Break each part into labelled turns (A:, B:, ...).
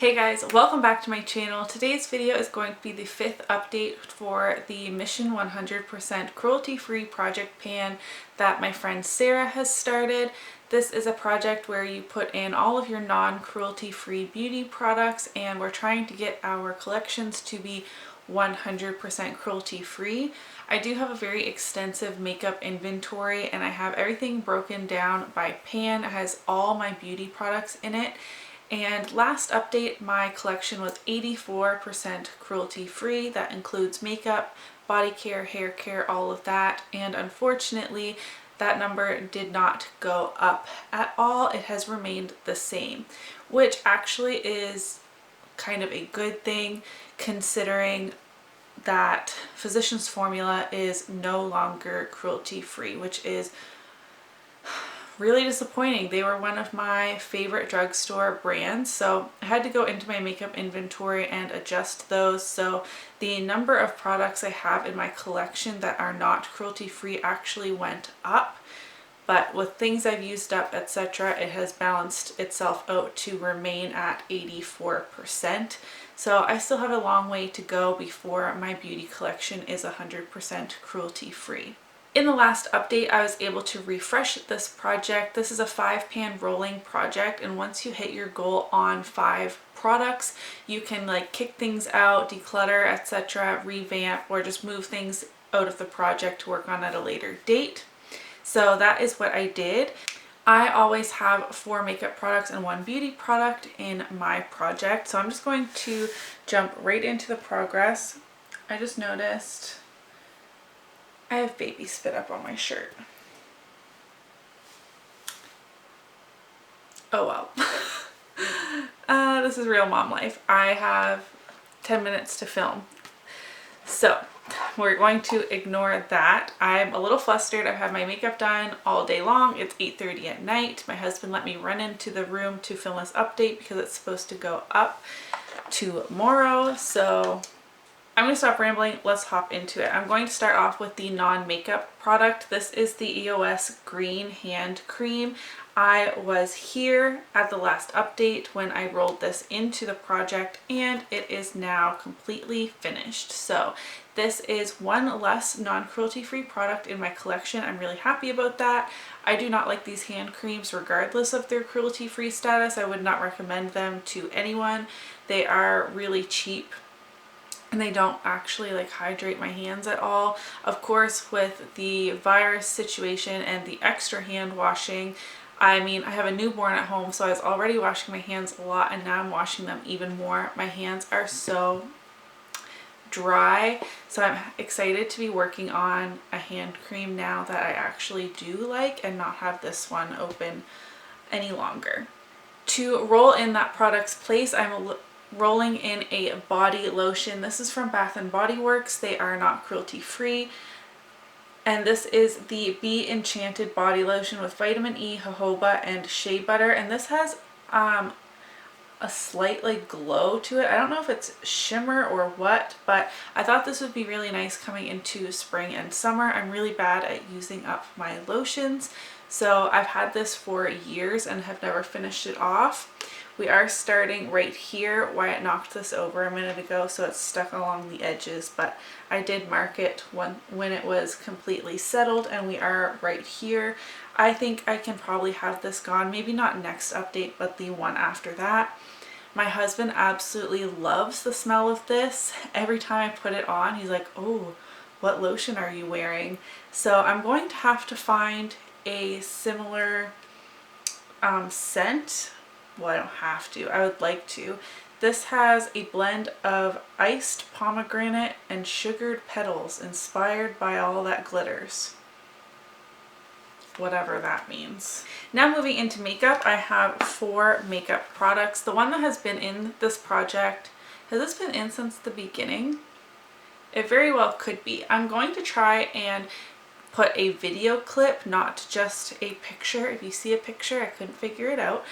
A: Hey guys, welcome back to my channel. Today's video is going to be the 5th update for the Mission 100% cruelty-free project pan that my friend Sarah has started. This is a project where you put in all of your non-cruelty-free beauty products, and we're trying to get our collections to be 100% cruelty-free. I do have a very extensive makeup inventory and I have everything broken down by pan. It has all my beauty products in it. And last update, my collection was 84% cruelty free. That includes makeup, body care, hair care, all of that. And unfortunately, that number did not go up at all. It has remained the same, which actually is kind of a good thing considering that Physicians Formula is no longer cruelty free, which is really disappointing. They were one of my favorite drugstore brands, so I had to go into my makeup inventory and adjust those. So the number of products I have in my collection that are not cruelty free actually went up, but with things I've used up, etc., it has balanced itself out to remain at 84%. So I still have a long way to go before my beauty collection is 100% cruelty free. In the last update, I was able to refresh this project. This is a 5-pan rolling project, and once you hit your goal on 5 products, you can like kick things out, declutter, etc., revamp, or just move things out of the project to work on at a later date. So that is what I did. I always have 4 makeup products and 1 beauty product in my project, so I'm just going to jump right into the progress. I just noticed I have baby spit up on my shirt. Oh well. This is real mom life. I have 10 minutes to film. So we're going to ignore that. I'm a little flustered. I've had my makeup done all day long. It's 8:30 at night. My husband let me run into the room to film this update because it's supposed to go up tomorrow. So I'm going to stop rambling. Let's hop into it. I'm going to start off with the non-makeup product. This is the EOS Green Hand Cream. I was here at the last update when I rolled this into the project, and it is now completely finished. So this is one less non-cruelty free product in my collection. I'm really happy about that. I do not like these hand creams regardless of their cruelty free status. I would not recommend them to anyone. They are really cheap and they don't actually like hydrate my hands at all. Of course, with the virus situation and the extra hand washing, I mean, I have a newborn at home, so I was already washing my hands a lot, and now I'm washing them even more. My hands are so dry, so I'm excited to be working on a hand cream now that I actually do like and not have this one open any longer. To roll in that product's place, I'm rolling in a body lotion. This is from Bath & Body Works. They are not cruelty free. And this is the Enchanted body lotion with vitamin E, jojoba, and shea butter. And this has a slight like glow to it. I don't know if it's shimmer or what, but I thought this would be really nice coming into spring and summer. I'm really bad at using up my lotions, so I've had this for years and have never finished it off. We are starting right here. Wyatt knocked this over a minute ago, so it's stuck along the edges, but I did mark it when it was completely settled, and we are right here. I think I can probably have this gone, maybe not next update, but the one after that. My husband absolutely loves the smell of this. Every time I put it on, he's like, oh, what lotion are you wearing? So I'm going to have to find a similar scent. Well, I don't have to. I would like to. This has a blend of iced pomegranate and sugared petals inspired by all that glitters. Whatever that means. Now moving into makeup, I have 4 makeup products. The one that has been in this project, has this been in since the beginning? It very well could be. I'm going to try and put a video clip, not just a picture. If you see a picture, I couldn't figure it out,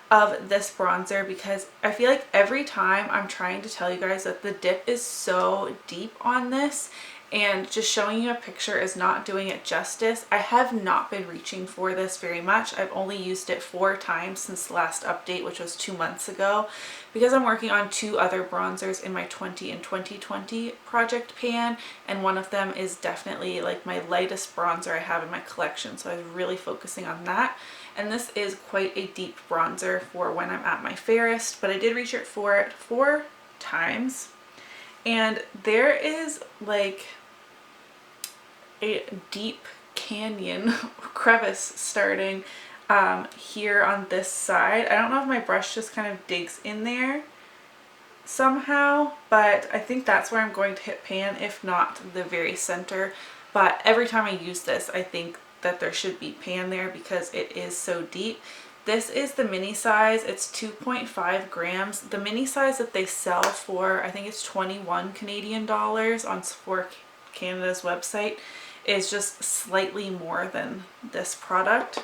A: of this bronzer, because I feel like every time I'm trying to tell you guys that the dip is so deep on this and just showing you a picture is not doing it justice. I have not been reaching for this very much. I've only used it 4 times since the last update, which was 2 months ago, because I'm working on 2 other bronzers in my 20 and 2020 project pan, and one of them is definitely like my lightest bronzer I have in my collection, so I was really focusing on that. And this is quite a deep bronzer for when I'm at my fairest, but I did reach for it 4 times. And there is like a deep canyon crevice starting here on this side. I don't know if my brush just kind of digs in there somehow, but I think that's where I'm going to hit pan, if not the very center. But every time I use this, I think that there should be pan there because it is so deep. This is the mini size. It's 2.5 grams. The mini size that they sell for, I think it's 21 Canadian dollars on Sephora Canada's website, is just slightly more than this product.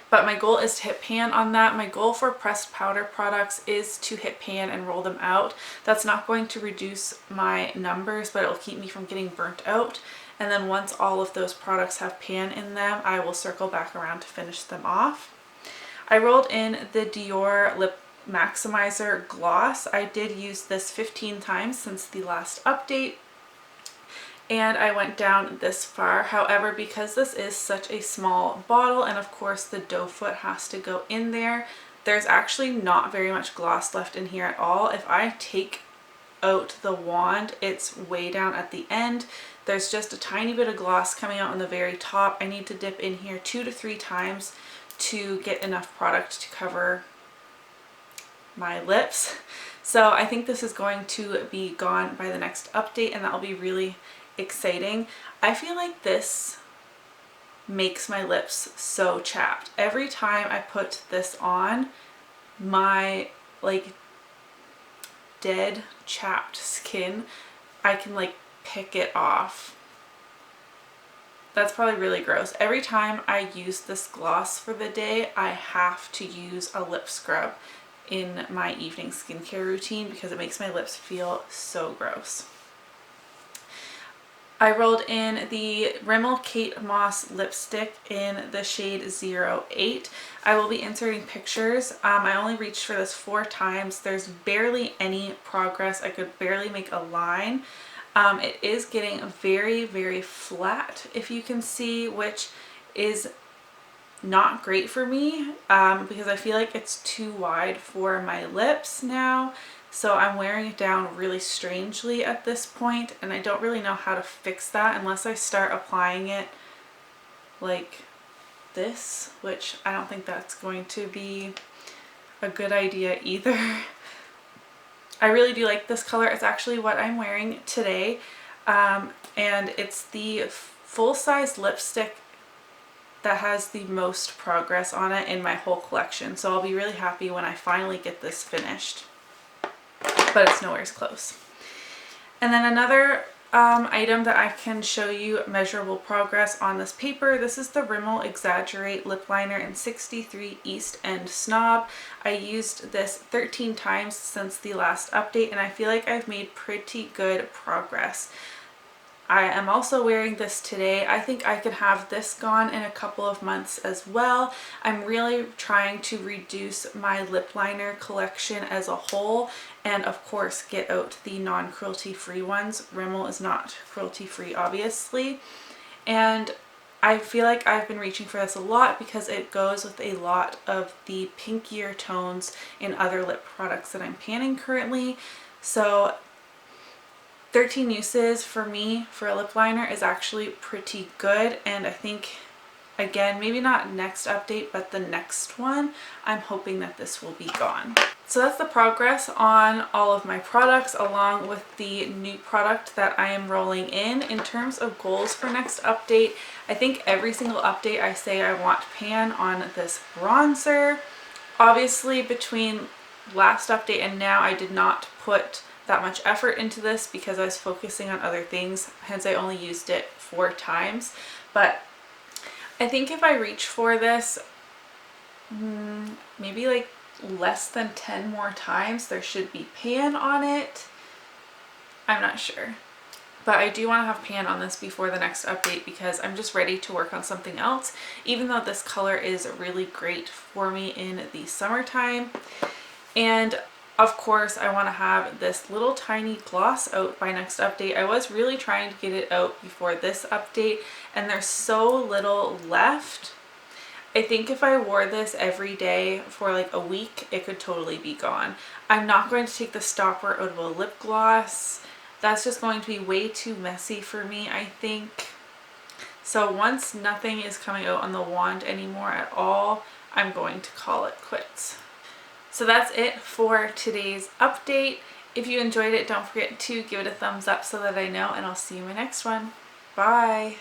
A: But my goal is to hit pan on that. My goal for pressed powder products is to hit pan and roll them out. That's not going to reduce my numbers, but it'll keep me from getting burnt out. And then once all of those products have pan in them, I will circle back around to finish them off. I rolled in the Dior Lip Maximizer gloss. I did use this 15 times since the last update, and I went down this far. However, because this is such a small bottle, and of course the doe foot has to go in there, there's actually not very much gloss left in here at all. If I take out the wand, it's way down at the end. There's just a tiny bit of gloss coming out on the very top. I need to dip in here 2 to 3 times to get enough product to cover my lips. So I think this is going to be gone by the next update, and that'll be really exciting. I feel like this makes my lips so chapped. Every time I put this on, my like dead chapped skin, I can like pick it off. That's probably really gross. Every time I use this gloss for the day, I have to use a lip scrub in my evening skincare routine because it makes my lips feel so gross. I rolled in the Rimmel Kate Moss lipstick in the shade 08. I will be inserting pictures. I only reached for this 4 times. There's barely any progress. I could barely make a line. It is getting very, very flat, if you can see, which is not great for me because I feel like it's too wide for my lips now. So I'm wearing it down really strangely at this point, and I don't really know how to fix that unless I start applying it like this, which I don't think that's going to be a good idea either. I really do like this color. It's actually what I'm wearing today, and it's the full-size lipstick that has the most progress on it in my whole collection. So I'll be really happy when I finally get this finished, but it's nowhere close. And then another item that I can show you measurable progress on this paper. This is the Rimmel Exaggerate Lip Liner in 63 East End Snob. I used this 13 times since the last update, and I feel like I've made pretty good progress. I am also wearing this today. I think I could have this gone in a couple of months as well. I'm really trying to reduce my lip liner collection as a whole, and of course get out the non-cruelty free ones. Rimmel is not cruelty free, obviously, and I feel like I've been reaching for this a lot because it goes with a lot of the pinkier tones in other lip products that I'm panning currently. So 13 uses for me for a lip liner is actually pretty good, and I think, again, maybe not next update, but the next one, I'm hoping that this will be gone. So that's the progress on all of my products, along with the new product that I am rolling in. In terms of goals for next update, I think every single update I say I want pan on this bronzer. Obviously, between last update and now, I did not put that much effort into this because I was focusing on other things, hence I only used it 4 times. But I think if I reach for this maybe like less than 10 more times, there should be pan on it. I'm not sure. But I do want to have pan on this before the next update because I'm just ready to work on something else, even though this color is really great for me in the summertime. And of course, I want to have this little tiny gloss out by next update. I was really trying to get it out before this update, and there's so little left. I think if I wore this every day for like a week, it could totally be gone. I'm not going to take the stopper out of a lip gloss. That's just going to be way too messy for me, I think. So once nothing is coming out on the wand anymore at all, I'm going to call it quits. So that's it for today's update. If you enjoyed it, don't forget to give it a thumbs up so that I know, and I'll see you in my next one. Bye!